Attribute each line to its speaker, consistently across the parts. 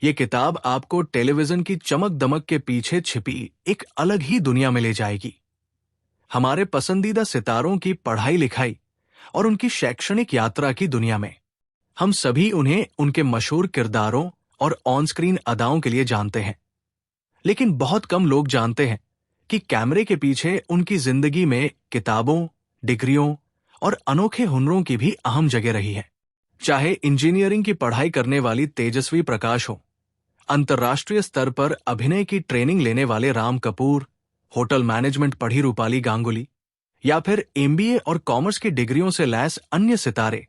Speaker 1: ये किताब आपको टेलीविजन की चमक दमक के पीछे छिपी एक अलग ही दुनिया में ले जाएगी। हमारे पसंदीदा सितारों की पढ़ाई लिखाई और उनकी शैक्षणिक यात्रा की दुनिया में हम सभी उन्हें उनके मशहूर किरदारों और ऑन स्क्रीन अदाओं के लिए जानते हैं, लेकिन बहुत कम लोग जानते हैं कि कैमरे के पीछे उनकी जिंदगी में किताबों, डिग्रियों और अनोखे हुनरों की भी अहम जगह रही है। चाहे इंजीनियरिंग की पढ़ाई करने वाली तेजस्वी प्रकाश हो, अंतर्राष्ट्रीय स्तर पर अभिनय की ट्रेनिंग लेने वाले राम कपूर, होटल मैनेजमेंट पढ़ी रूपाली गांगुली, या फिर एमबीए और कॉमर्स की डिग्रियों से लैस अन्य सितारे,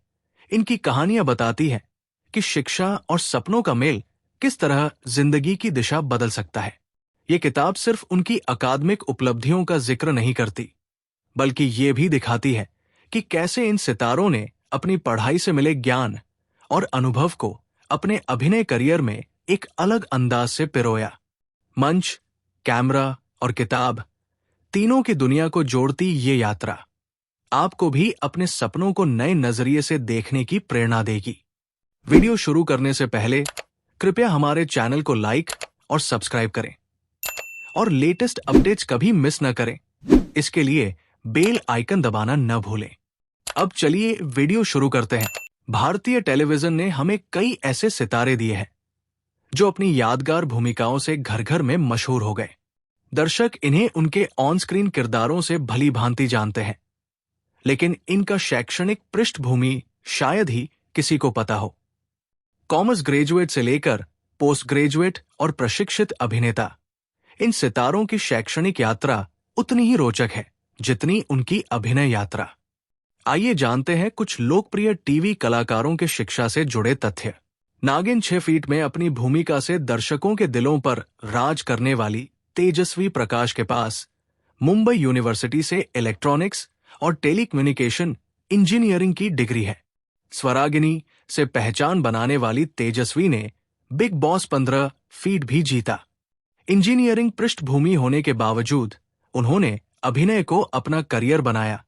Speaker 1: इनकी कहानियां बताती हैं कि शिक्षा और सपनों का मेल किस तरह जिंदगी की दिशा बदल सकता है। ये किताब सिर्फ उनकी अकादमिक उपलब्धियों का जिक्र नहीं करती, बल्कि ये भी दिखाती है कि कैसे इन सितारों ने अपनी पढ़ाई से मिले ज्ञान और अनुभव को अपने अभिनय करियर में एक अलग अंदाज से पिरोया। मंच, कैमरा और किताब, तीनों की दुनिया को जोड़ती ये यात्रा आपको भी अपने सपनों को नए नजरिए से देखने की प्रेरणा देगी। वीडियो शुरू करने से पहले कृपया हमारे चैनल को लाइक और सब्सक्राइब करें और लेटेस्ट अपडेट्स कभी मिस न करें। इसके लिए बेल आइकन दबाना न भूलें। अब चलिए वीडियो शुरू करते हैं। भारतीय टेलीविजन ने हमें कई ऐसे सितारे दिए हैं जो अपनी यादगार भूमिकाओं से घर घर में मशहूर हो गए। दर्शक इन्हें उनके ऑन स्क्रीन किरदारों से भली भांति जानते हैं, लेकिन इनका शैक्षणिक पृष्ठभूमि शायद ही किसी को पता हो। कॉमर्स ग्रेजुएट से लेकर पोस्ट ग्रेजुएट और प्रशिक्षित अभिनेता, इन सितारों की शैक्षणिक यात्रा उतनी ही रोचक है जितनी उनकी अभिनय यात्रा। आइए जानते हैं कुछ लोकप्रिय टीवी कलाकारों के शिक्षा से जुड़े तथ्य। नागिन 6 फीट में अपनी भूमिका से दर्शकों के दिलों पर राज करने वाली तेजस्वी प्रकाश के पास मुंबई यूनिवर्सिटी से इलेक्ट्रॉनिक्स और टेलीकम्युनिकेशन इंजीनियरिंग की डिग्री है। स्वरागिनी से पहचान बनाने वाली तेजस्वी ने बिग बॉस 15 फीट भी जीता। इंजीनियरिंग पृष्ठभूमि होने के बावजूद उन्होंने अभिनय को अपना करियर बनाया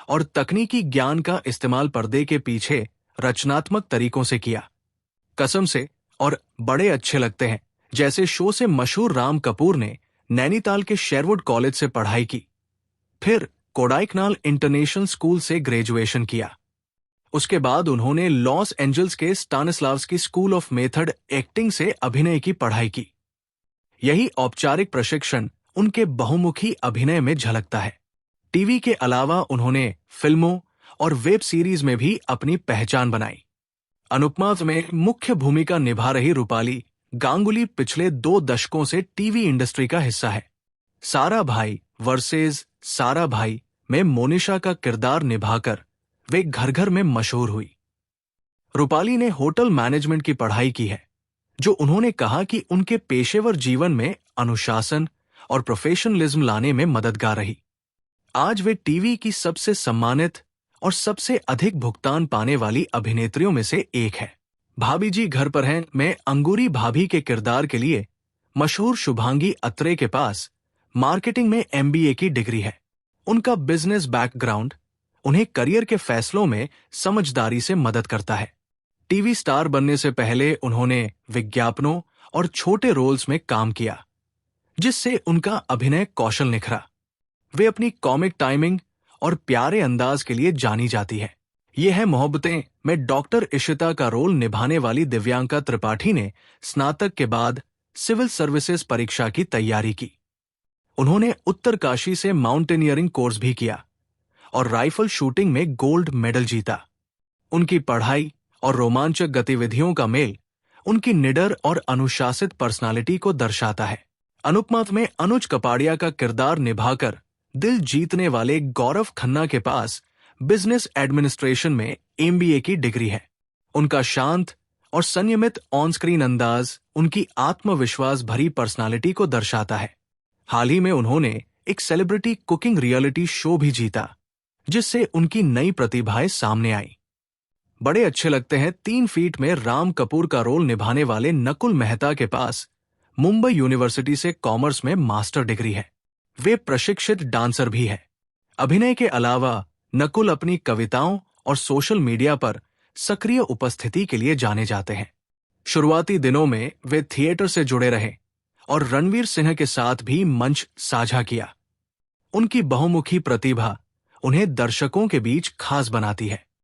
Speaker 1: और तकनीकी ज्ञान का इस्तेमाल पर्दे के पीछे रचनात्मक तरीकों से किया। कसम से और बड़े अच्छे लगते हैं जैसे शो से मशहूर राम कपूर ने नैनीताल के शेरवुड कॉलेज से पढ़ाई की, फिर कोडाइकनाल इंटरनेशनल स्कूल से ग्रेजुएशन किया। उसके बाद उन्होंने लॉस एंजल्स के Stanislavski school of method acting से अभिनय की पढ़ाई की। यही औपचारिक प्रशिक्षण उनके बहुमुखी अभिनय में झलकता है। टीवी के अलावा उन्होंने फिल्मों और वेब सीरीज में भी अपनी पहचान बनाई। अनुपमा में मुख्य भूमिका निभा रही रूपाली गांगुली पिछले 2 दशकों से टीवी इंडस्ट्री का हिस्सा है। सारा भाई वर्सेस सारा भाई में मोनिशा का किरदार निभाकर वे घर घर में मशहूर हुई। रूपाली ने होटल मैनेजमेंट की पढ़ाई की है, जो उन्होंने कहा कि उनके पेशेवर जीवन में अनुशासन और प्रोफेशनलिज्म लाने में मददगार रही। आज वे टीवी की सबसे सम्मानित और सबसे अधिक भुगतान पाने वाली अभिनेत्रियों में से एक है। भाभी जी घर पर हैं में अंगूरी भाभी के किरदार के लिए मशहूर शुभांगी अत्रे के पास मार्केटिंग में एमबीए की डिग्री है। उनका बिजनेस बैकग्राउंड उन्हें करियर के फैसलों में समझदारी से मदद करता है। टीवी स्टार बनने से पहले उन्होंने विज्ञापनों और छोटे रोल्स में काम किया, जिससे उनका अभिनय कौशल निखरा। वे अपनी कॉमिक टाइमिंग और प्यारे अंदाज के लिए जानी जाती है। ये है मोहब्बतें में डॉक्टर इशिता का रोल निभाने वाली दिव्यांका त्रिपाठी ने स्नातक के बाद सिविल सर्विसेज परीक्षा की तैयारी की। उन्होंने उत्तरकाशी से माउंटेनियरिंग कोर्स भी किया और राइफल शूटिंग में गोल्ड मेडल जीता। उनकी पढ़ाई और रोमांचक गतिविधियों का मेल उनकी निडर और अनुशासित पर्सनालिटी को दर्शाता है। अनुपमा में अनुज कपाड़िया का किरदार निभाकर दिल जीतने वाले गौरव खन्ना के पास बिजनेस एडमिनिस्ट्रेशन में एमबीए की डिग्री है। उनका शांत और संयमित ऑन स्क्रीन अंदाज उनकी आत्मविश्वास भरी पर्सनालिटी को दर्शाता है। हाल ही में उन्होंने एक सेलिब्रिटी कुकिंग रियलिटी शो भी जीता, जिससे उनकी नई प्रतिभाएं सामने आई। बड़े अच्छे लगते हैं 3 फीट में राम कपूर का रोल निभाने वाले नकुल मेहता के पास मुंबई यूनिवर्सिटी से कॉमर्स में मास्टर डिग्री है। वे प्रशिक्षित डांसर भी हैं। अभिनय के अलावा नकुल अपनी कविताओं और सोशल मीडिया पर सक्रिय उपस्थिति के लिए जाने जाते हैं। शुरुआती दिनों में वे थिएटर से जुड़े रहे और रणवीर सिंह के साथ भी मंच साझा किया। उनकी बहुमुखी प्रतिभा उन्हें दर्शकों के बीच खास बनाती है।